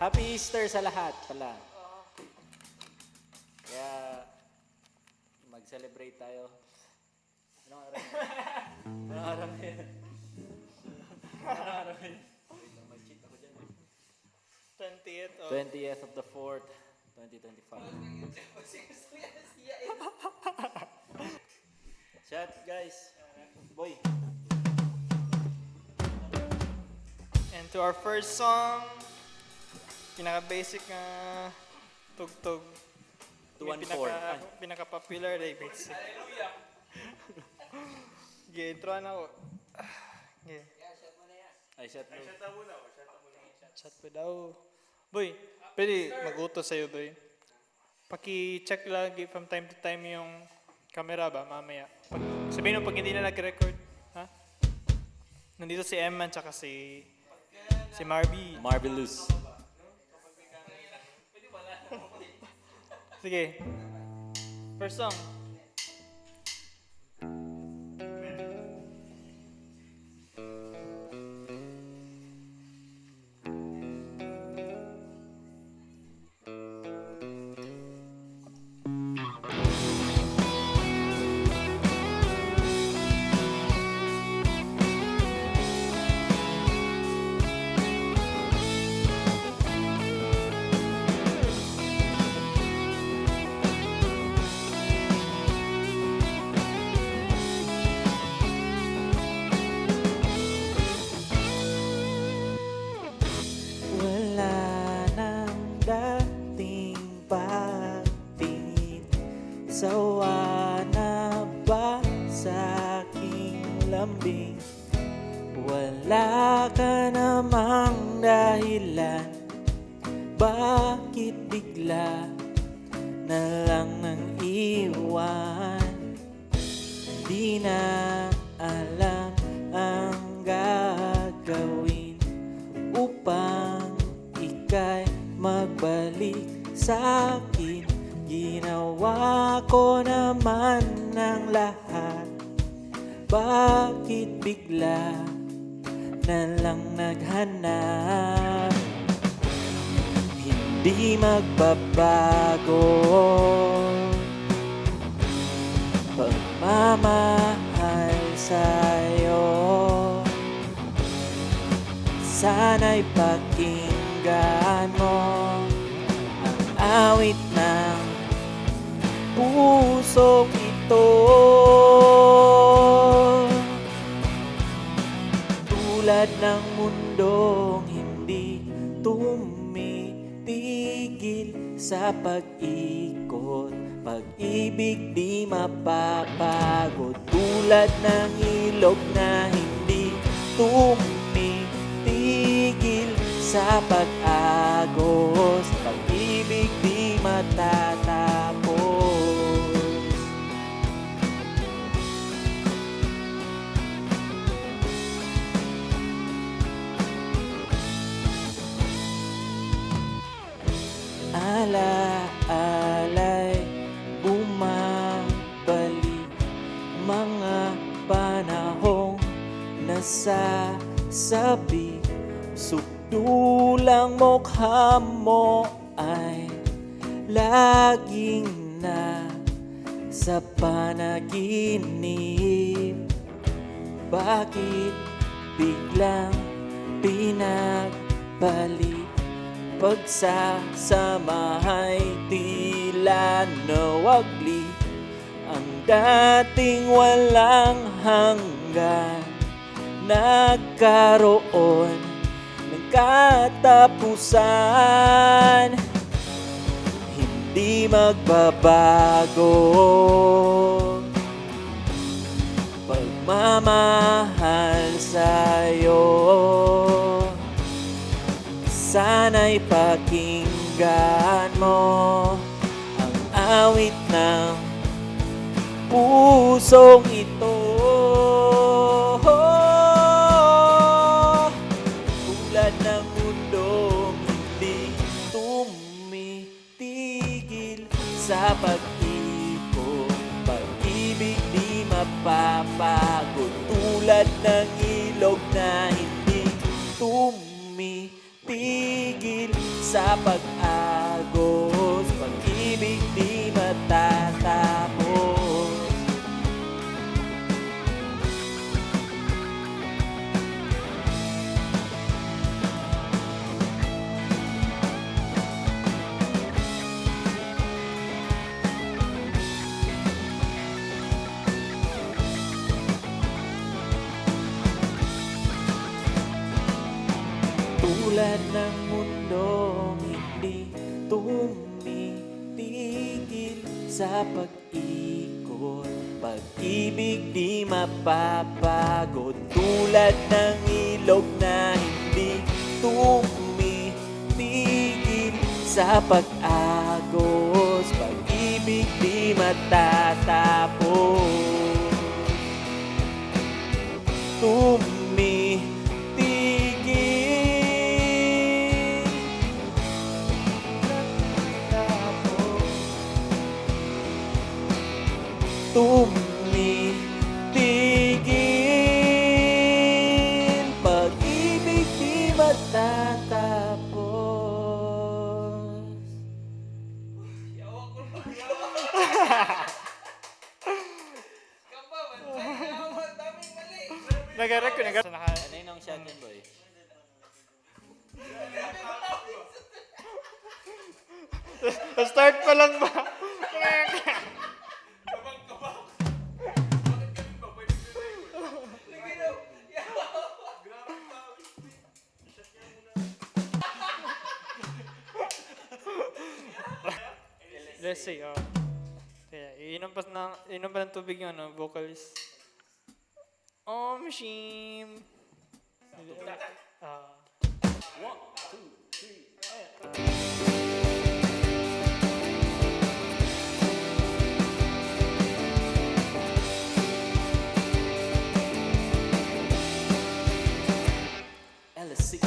Happy Easter sa lahat pala. Kaya mag-celebrate tayo. Anong araw na? Anong araw na yun? Anong araw na yun? Mag-cheat ako dyan. 20th of the 4th, 2025. Chat guys. Boy. And to our first song, pinaka-basic na tugtog. 214. Pinaka-popular na basic. Hallelujah! Okay, introan ako. Okay, Ay, shot mo. chat po daw. Boy, pwede mag-utos sa'yo, boy. Paki-check lagi from time to time yung camera ba, mamaya. Sabihin mo pag hindi na nag-record. Ha? Nandito si Emman tsaka si Marby. Marvelous. Sige. First song. Wala nang dating pagtingin. Sawa na ba sa aking lambing? Wala ka namang dahilan. Bakit bigla na lang nang iwan? Di na alam ang gagawin upang ika'y magbalik sa akin. Ginawa ko naman ng lahat. Bakit bigla na lang naghanap? Hindi magbabago pagmamahal sa'yo. Sana'y pakinggan mo ang awit ng pusong ito. Tulad ng mundong hindi tumitigil sa pag-ikot, pag-ibig di mapapagod. Tulad ng ilog na hindi tumitigil sa pag-agos, pag-ibig di matatapos. Alaala'y bumabalik, mga panahong nasasabi. Sukdulang mukha mo ay laging na sa panaginip. Bakit biglang pinagbalik? Pagsasamahay tila nawagli. Ang dating walang hanggan nagkaroon ng katapusan. Hindi magbabago pagmamahal sa'yo. Sana'y pakinggan mo ang awit ng pusong ito. Tulad ng mundong hindi tumitigil sa pag-ikot, pag-ibig di mapapagod. Tulad ng ilog na hindi tumitigil sa pag-agos, pag-ibig di matatapos. Tulad ng mundong hindi tumitigil sa pag-ikot, pag-ibig di mapapagod. Tulad ng ilog na hindi tumitigil sa pag-agos, pag-ibig di matatapos. Tumitigil, pag-ibig di matatapos. Nag-record, Ano yun ang shot yan, boy? Start pa lang ba? Let's see, kaya, inom pa ng tubig yung vocalist. Oh, machine! LSC.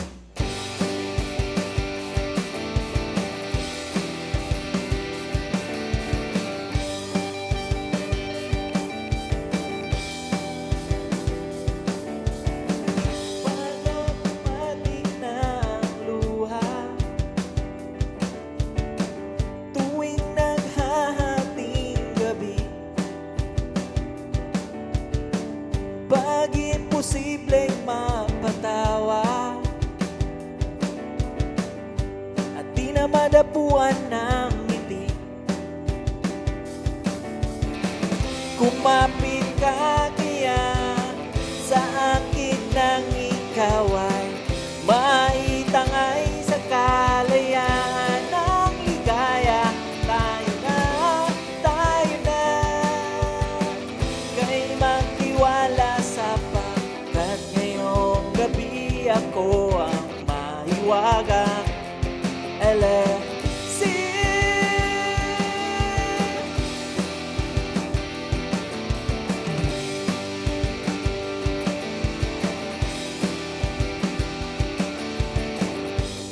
Pag-matik ng luha, tuwing naghahating gabi, pag imposibleng mapatawa at di na madapuan ng ngiti, kumapit ka kaya sa akin nang ikaw ay maitangay sa kalayaan ng ligaya. Tayo na, kay magtiwala sapagkat ngayong gabi ako ang mahiwagang LSC.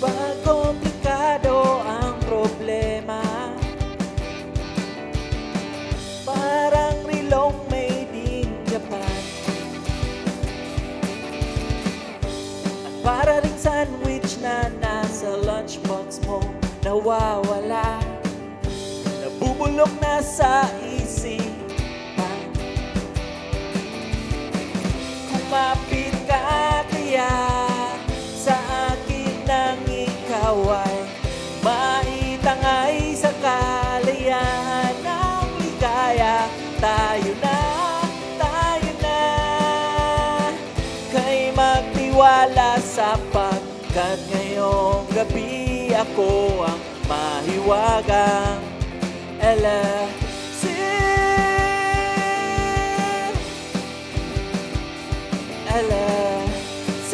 Pag komplikado ang problema, parang rilong made in Japan, at para ring sandwich na nasa lunchbox mo nawawala, nabubulok na sa isipan. Kumapit ka kaya sa akin nang ikaw ay maitangay sa kalayaan ng ligaya. Tayo na, kay magtiwala sapagkat ngayong gabi ako ang mahiwagang LSC. LSC.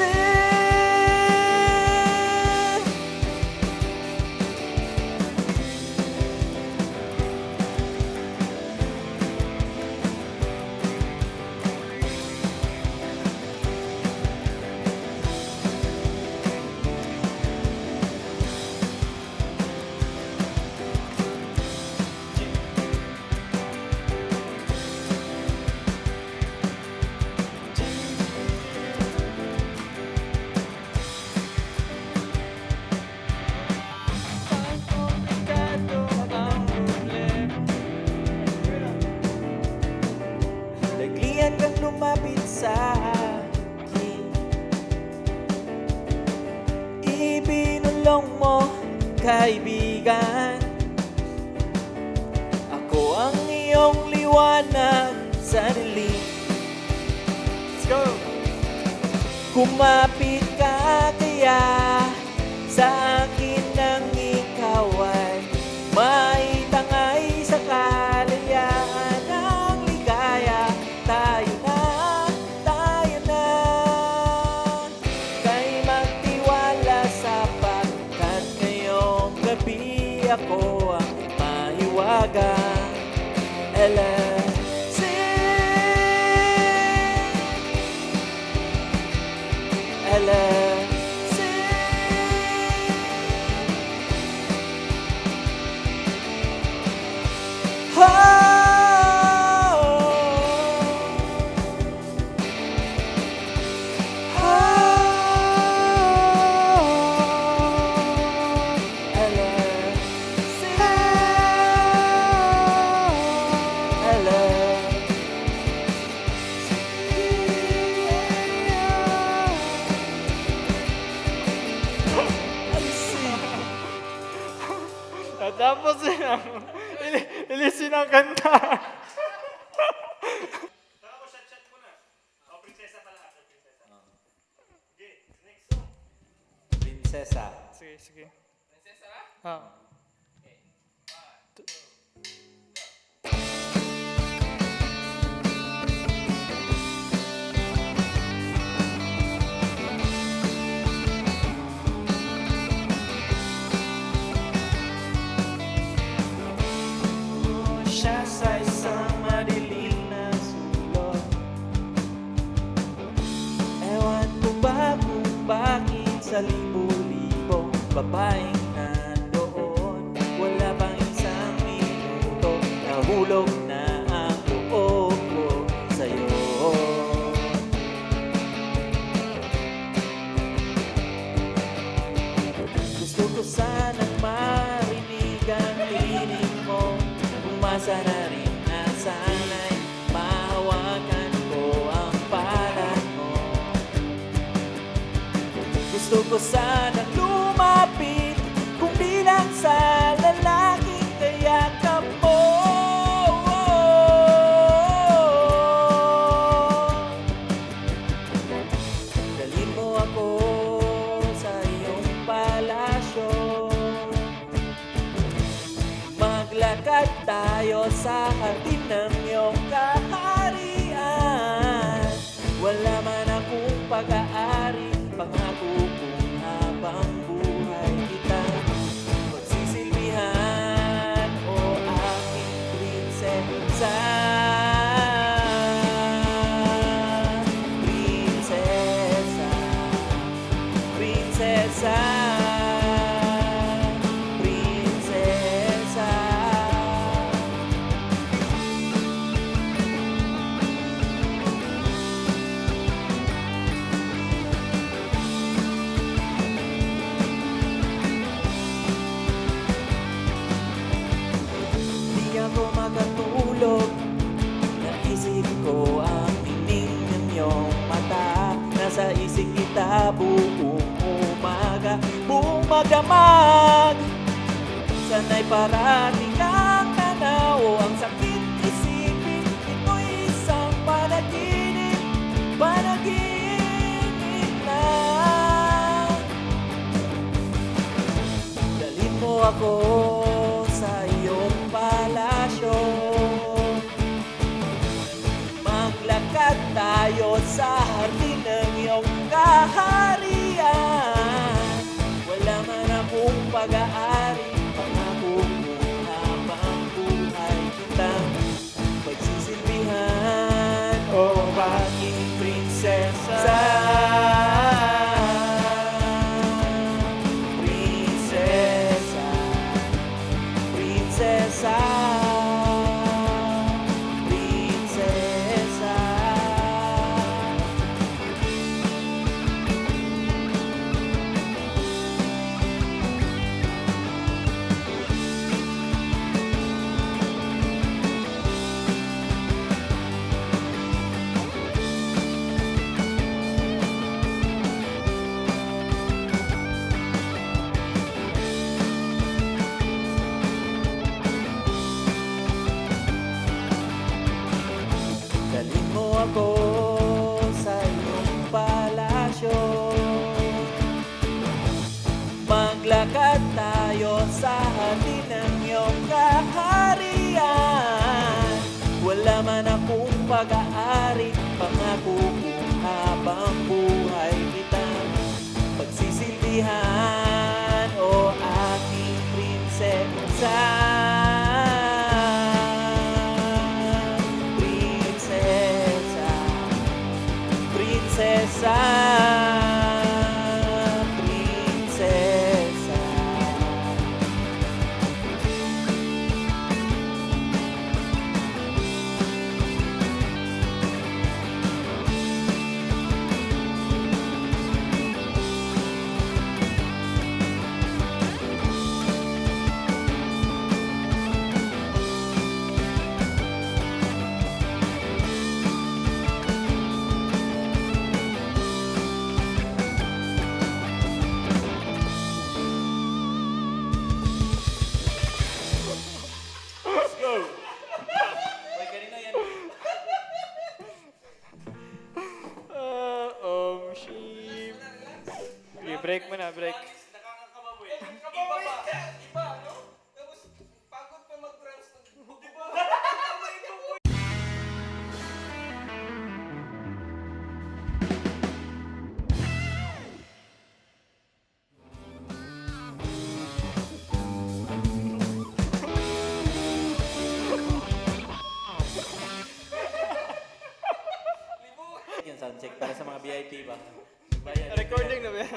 kaibigan. Ako ang iyong liwanag sa dilim. Let's go! Kumapit ka kaya sa akin nang ikaw ay maitangay sa kalayaan ng ligaya. Tayo na, kay magtiwala sapagkat ngayong gabi ako ang mahiwagang LSC. LSC. Tapos ilisin ang kanta. Tapos chat mo na. O, prinsesa pala. Prinsesa. Okay, next song. Prinsesa. Sige, sige. Prinsesa? Siya sa isang madilim na sulok. Ewan ko ba kung bakit sa libo-libong babaeng nandoon, wala pang isang minuto, nahulog na ang loob ko sa'yo. Gusto ko sanang marinig ang tinig mo, umasa na rin na sana'y mahawakan ko ang palad mo. Gusto ko sanang lumapit kung di lang sa lalaking kayakap mo. Dalhin mo ako sa iyong palasyo, maglakad tayo sa hardin ng iyong kaharian. Wala man akong pag-aari, pangako kong habang buhay kita pagsisilbihan, o aking prinsesa. Prinsesa, prinsesa, prinsesa. Di ako makatulog, naisip ko ang tining ng iyong mata. Nasa isip kita buong umaga, buong magdamag. Sana'y parating kang tanaw, ang sakit isipin, ito'y isang panaginip, panaginip lang. Dalhin mo ako sa iyong palasyo, maglakad tayo sa hardin ng iyong kaharian. Wala man akong pag-aari, pangako kong habang buhay kitang pagsisilbihan, o aking prinsesa. Prinsesa, prinsesa, prinsesa. ako sa iyong palasyo. Maglakad tayo sa hati ng iyong kaharian. Wala man akong pag-aari, pangako ko habang buhay kitang pagsisilbihan, o aking prinsesa. Prinsesa, prinsesa, prinsesa. Uy, kanina yan. Shit. I-break mo na, break. Yung sound check para sa mga VIP ba? Bayan. Recording na ba yan?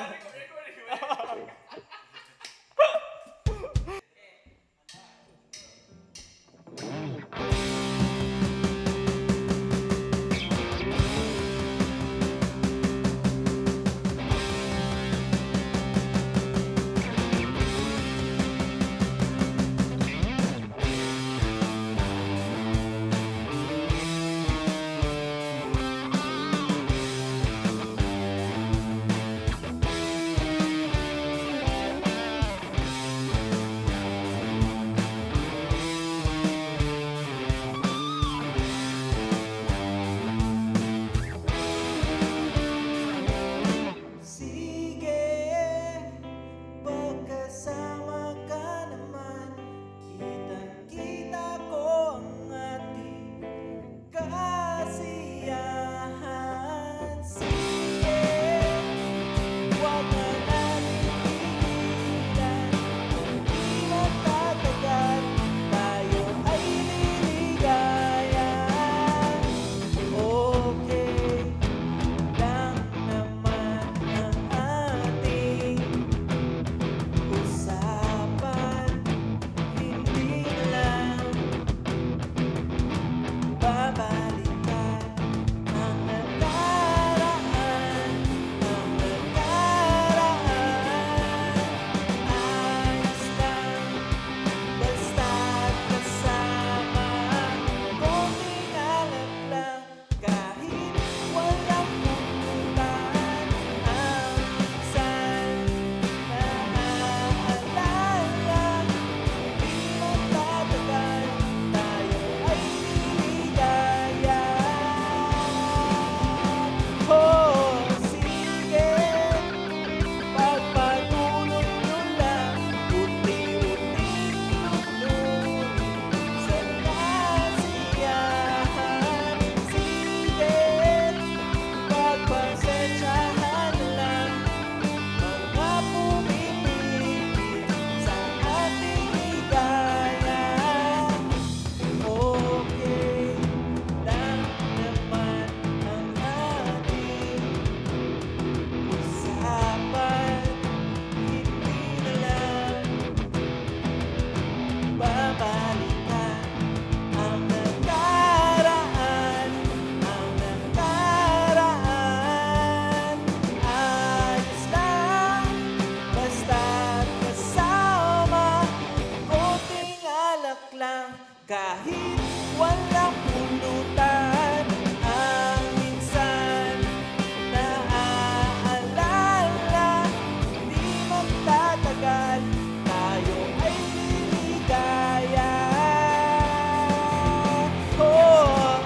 kahit walang pulutan. Ang minsan naaalala, di magtatagal, tayo ay liligaya. Oh.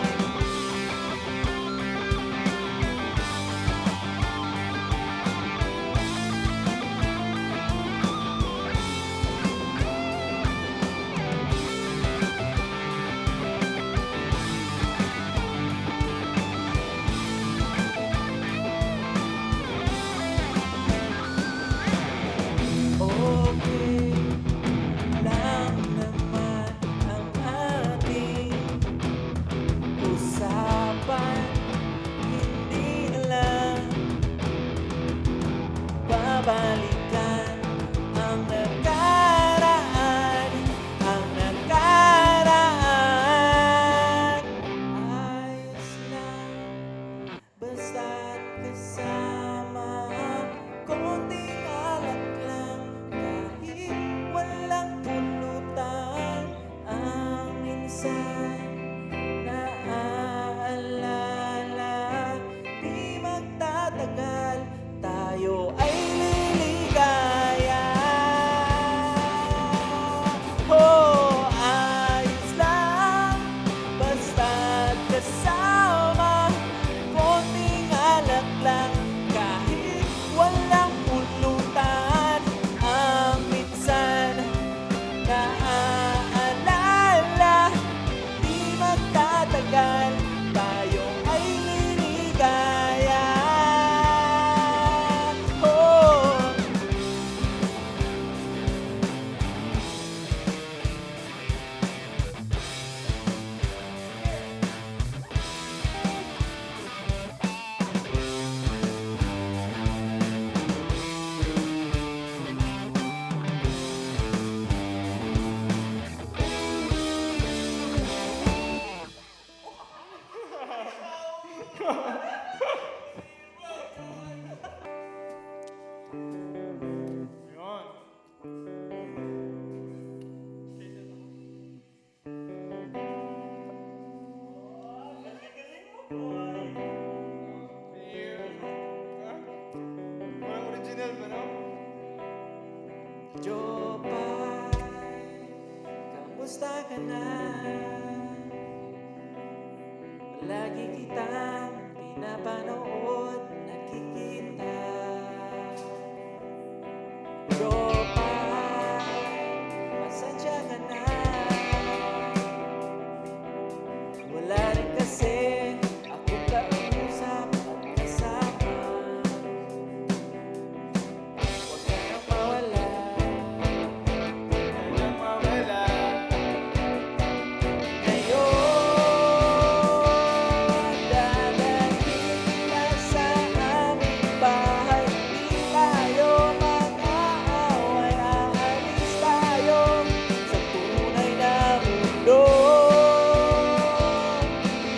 ka na. Lagi kitang pinapanood, nakikita. Tropa, pasadya ka na. Wala rin kasi akong kausap at kasama. Huwag ka nang mawala, Walang mawala. ngayon dadating kita sa aming bahay. Di tayo mag-aaway, aalis tayo sa tunay na mundo.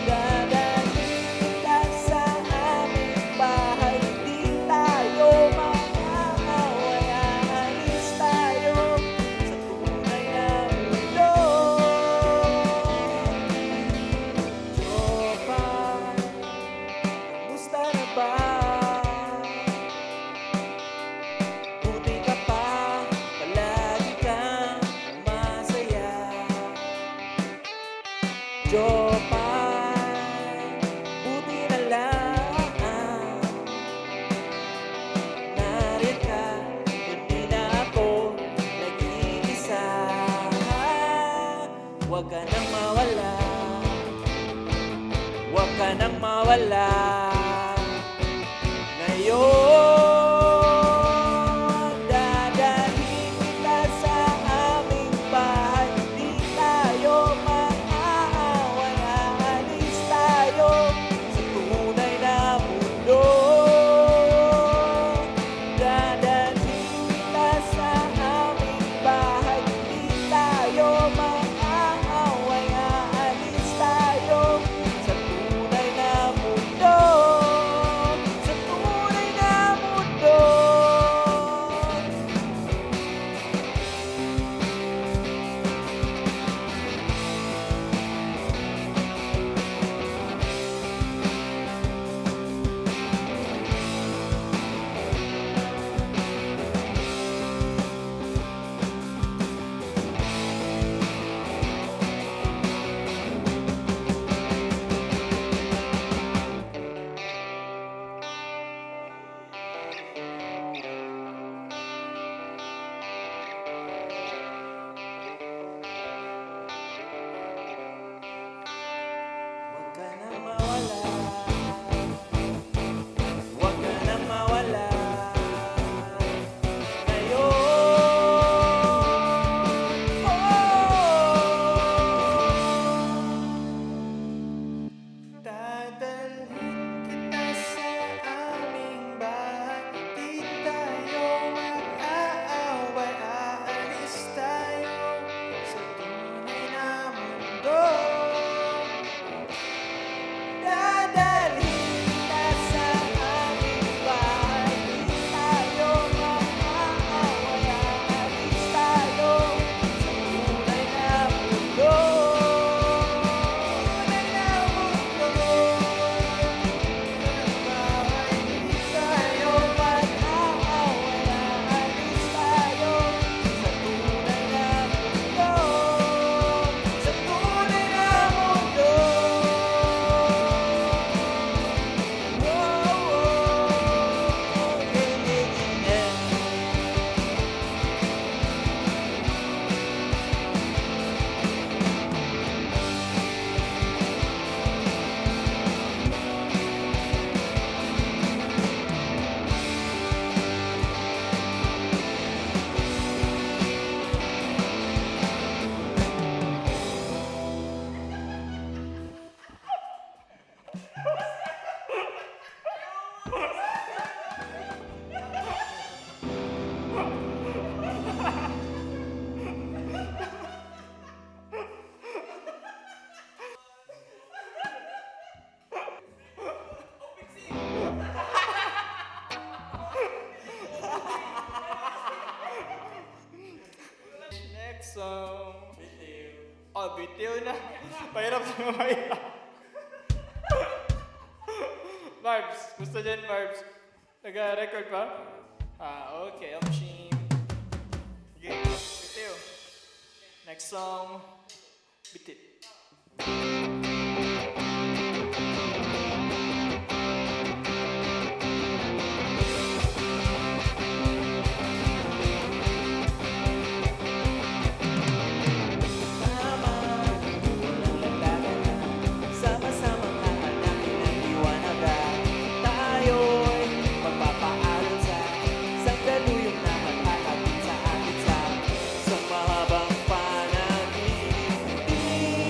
Dadating kita sa aming bahay. Di tayo mag-aaway, aalis tayo sa tunay na mundo. Tropa, kamusta na ba? Buti ka pa, palagi kang masaya. Tropa, buti na lang nariyan ka, hindi na ako nag-iisa. Huwag ka nang mawala, huwag ka nang mawala. Ngayon dadating kita sa aming bahay. Di tayo mag-aaway, aalis tayo sa tunay na mundo. Dadating kita sa aming bahay. Di tayo mag-aaway, aalis tayo sa tunay na mundo. Sa tunay na mundo. Huwag ka nang mawala, huwag ka nang mawala. Ngayon, dadalhin kita sa aming bahay. Di tayo mag-aaway, aalis tayo sa tunay na mundo. Dadalhin kita sa aming bahay. Di tayo mag-aaway, aalis tayo sa tunay na mundo. Tunay na mundo. Bahay, di tayo mag-aaway, aalis tayo sa tunay na mundo. Sa tunay na mundo. Next song. Oh, bitiw na. Pahirap sa mamaya. Barbs, gusto dyan, Barbs? Nag-record pa? Ah, okay. Machine. Okay, bitiw. Next song. Bitit. Tama, walang landagan na sama-samang hahanapin ang liwanagan. Tayo'y magpapaalon sa sandaluyong na maghahatid sa atin sa isang mahabang panaginip. Di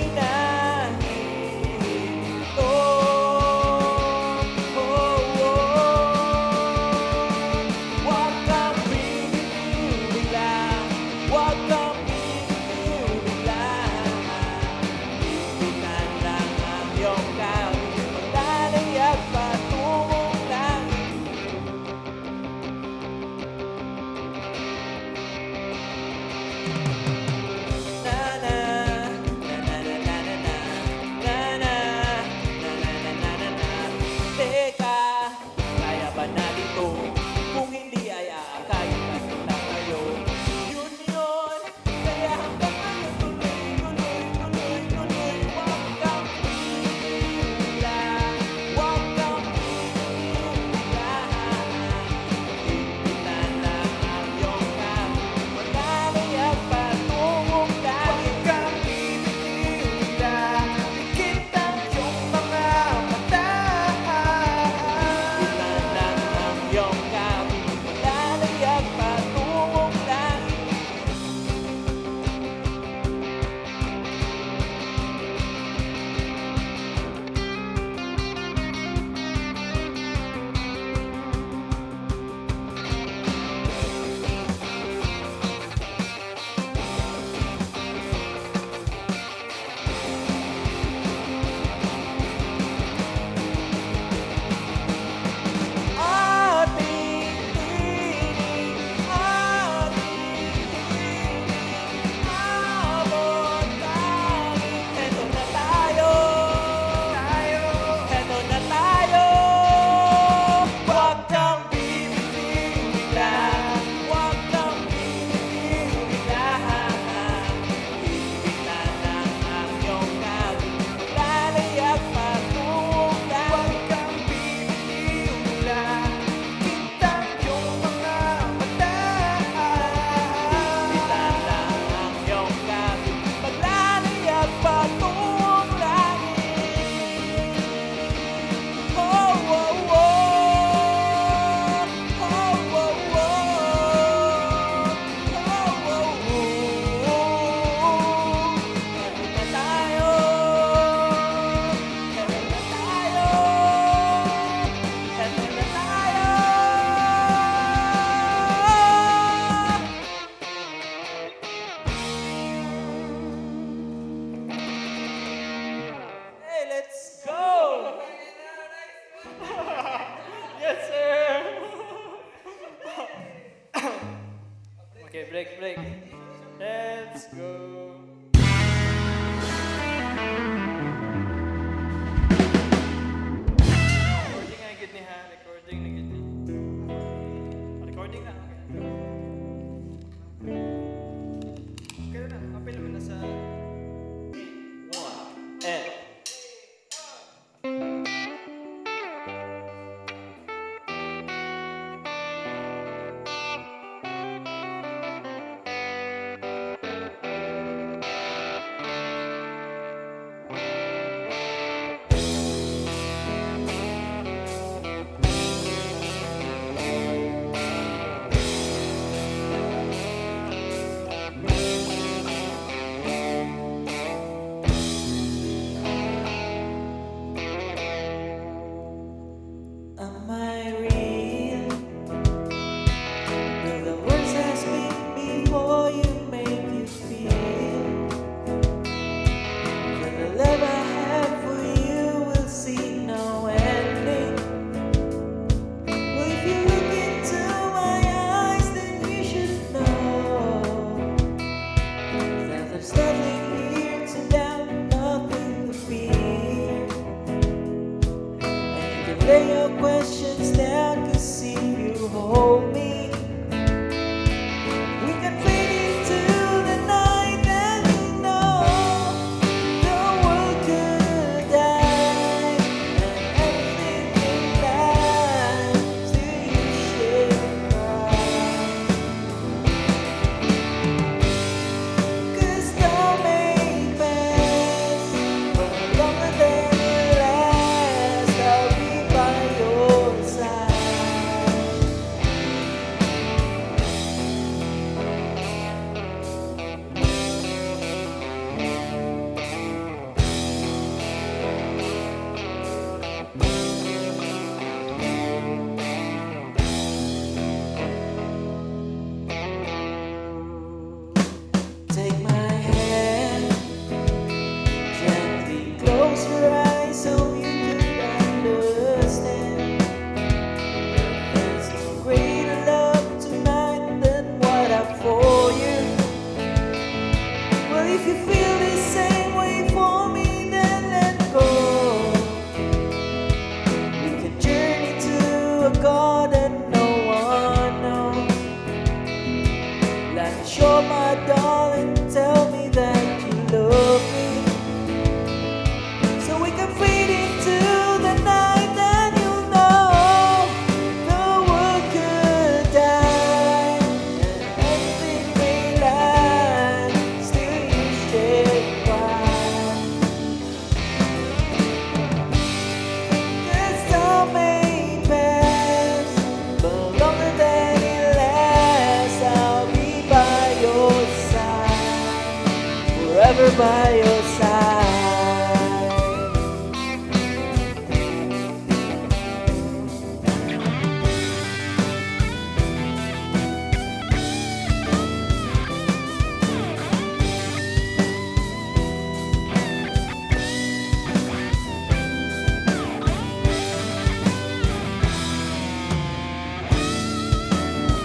by your side.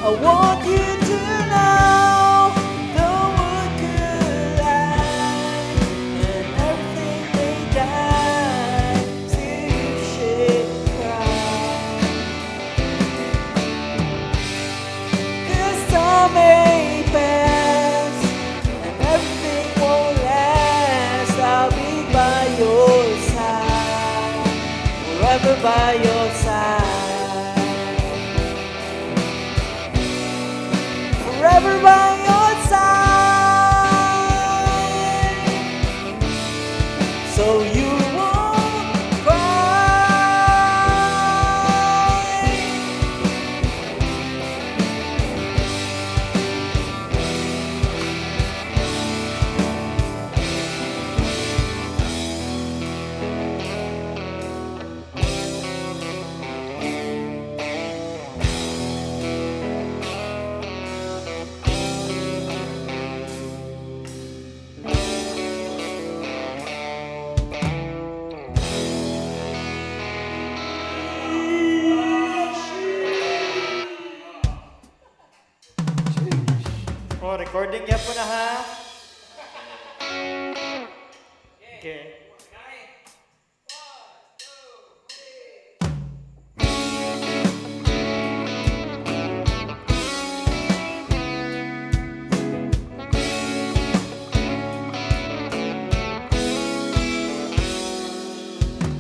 I want you to know the world could lie and everything may die, still you should cry. 'Cause time may pass and everything won't last. I'll be by your side, forever by your side. Forever by your side, so you won't cry. Oh, recording yan po na ha. Okay.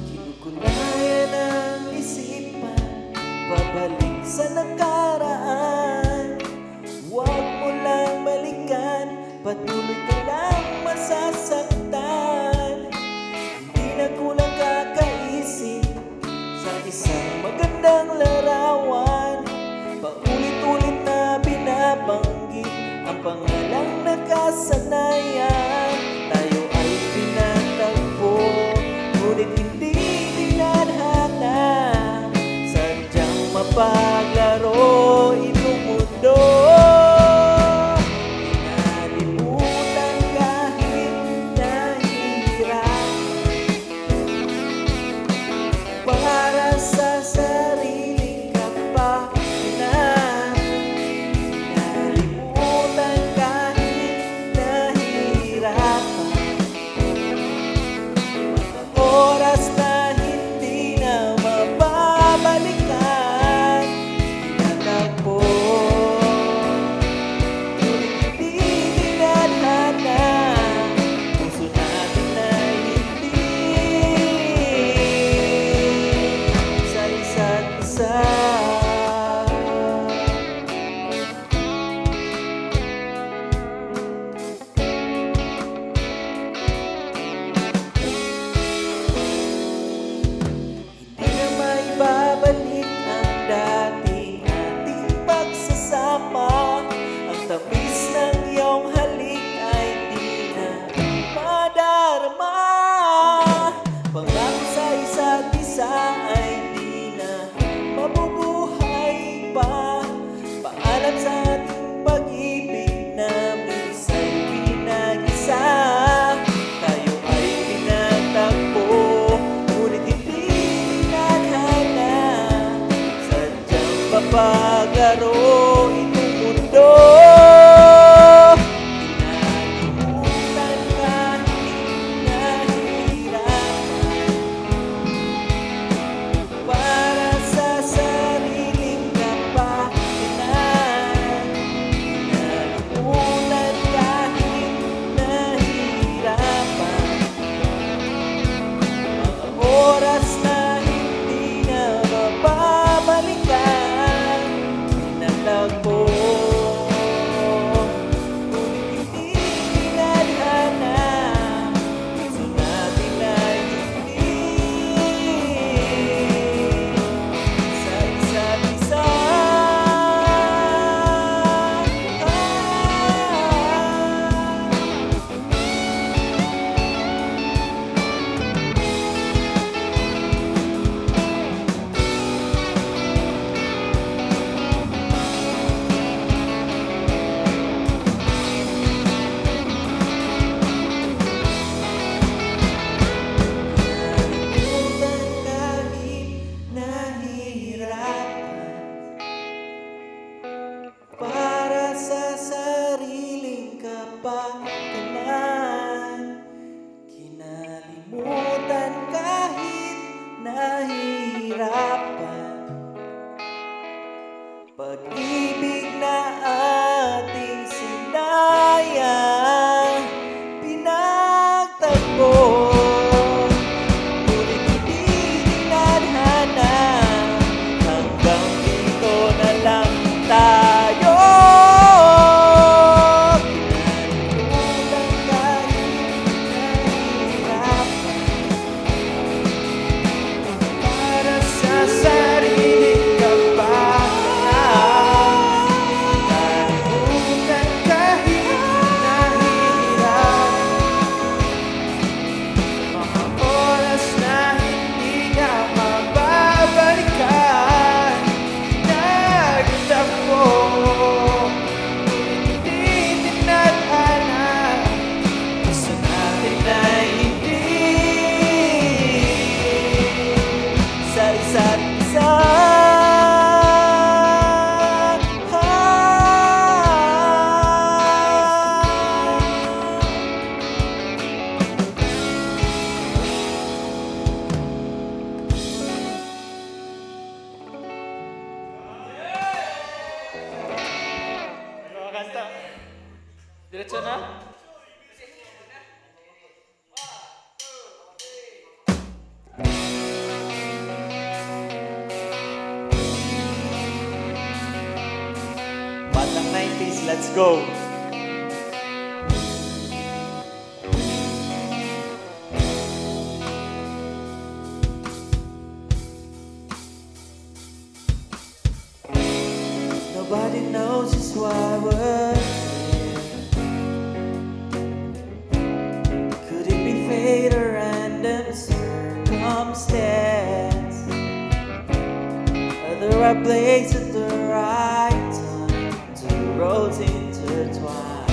Kinukunayan ang isipan, babalik sa nakaraan. Huwag mo lang balikan, patuloy ka lang masasaktan. Hindi na kulang kakaisip sa isang magandang larawan. Paulit-ulit na binabanggit ang pangalang nakasanayan. Tayo ay pinatagpo, ngunit hindi dinadhana. Sadyang mapaglaro itong mundo. Inalimutan kahit nahihirap para sa sariling kapakanan. Inalimutan kahit nahihirap mga oras na hindi na mababalikan. Tinatagpo, ngunit hindi dinadhana. Puso natin na hindi sa isa't isa. Hindi na maibabalik ang dati nating pagsasama. Ang tamis ng iyong halik ay di na madarama. Pangako sa isa't isa ay di na mabubuhay pa. Paalam sa ating pag-ibig na minsa'y pinag-isa. Tayo ay pinatagpo, ngunit hindi dinadhana. Sadyang mapaglaro itong mundo. Inalimutan kahit nahihirapan para sa sariling kapakanan. Inalimutan kahit nahihirapan mga oras na hindi na mababalikan. Tinatagpo, Batang 90s, let's go! Nobody knows just why we're here. Could it be fate or random circumstance? Are the right place at the right time? Two roads intertwine.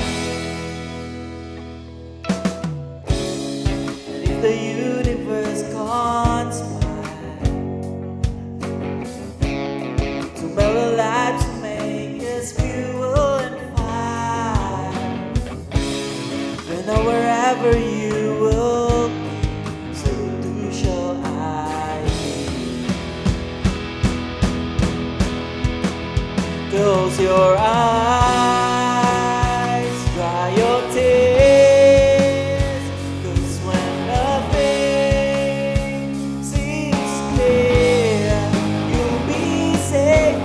And if the universe conspire to melt our lives, to make us fuel and fire, then know wherever you will be, so too shall I be. Close your eyes, dry your tears, 'cause when nothing seems clear, you'll be safe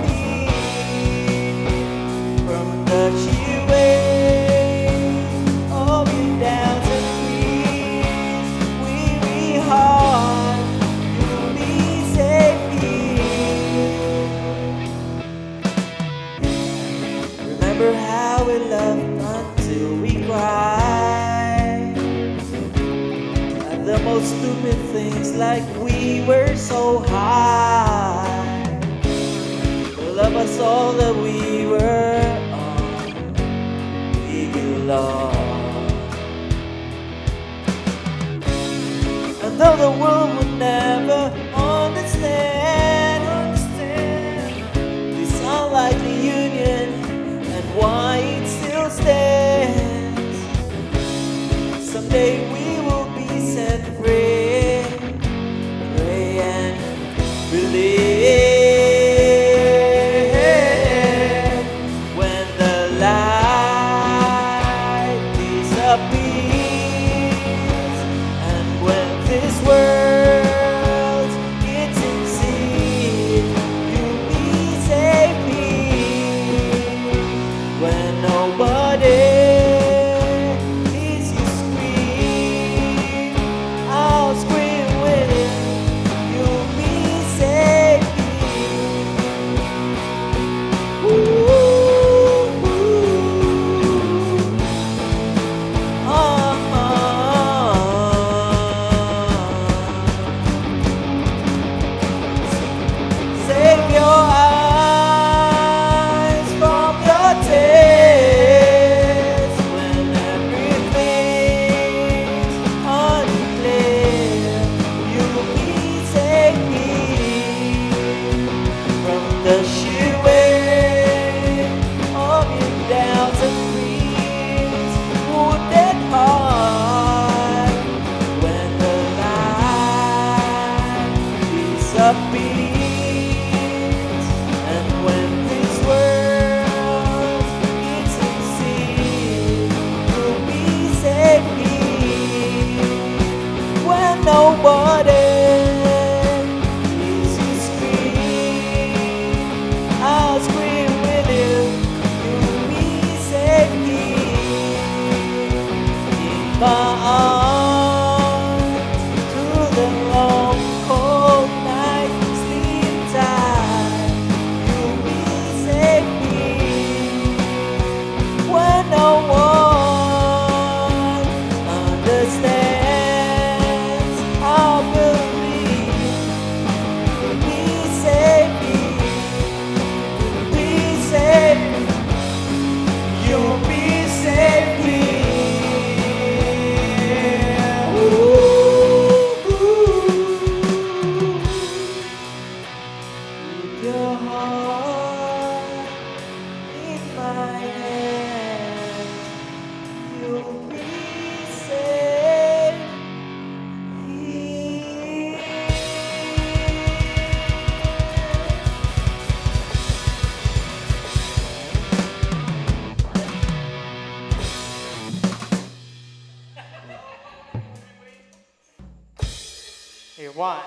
from the sheer weight of your doubts and fears. Weary heart, you'll be safe here. Remember how we loved until we cried, and the most stupid things, like we were so high. Love us all that we were on, we belong. And though the world would never understand this unlikely union and why it still stands, someday we will be set free. Pray and believe. When the light disappears, and when this world Okay, 1,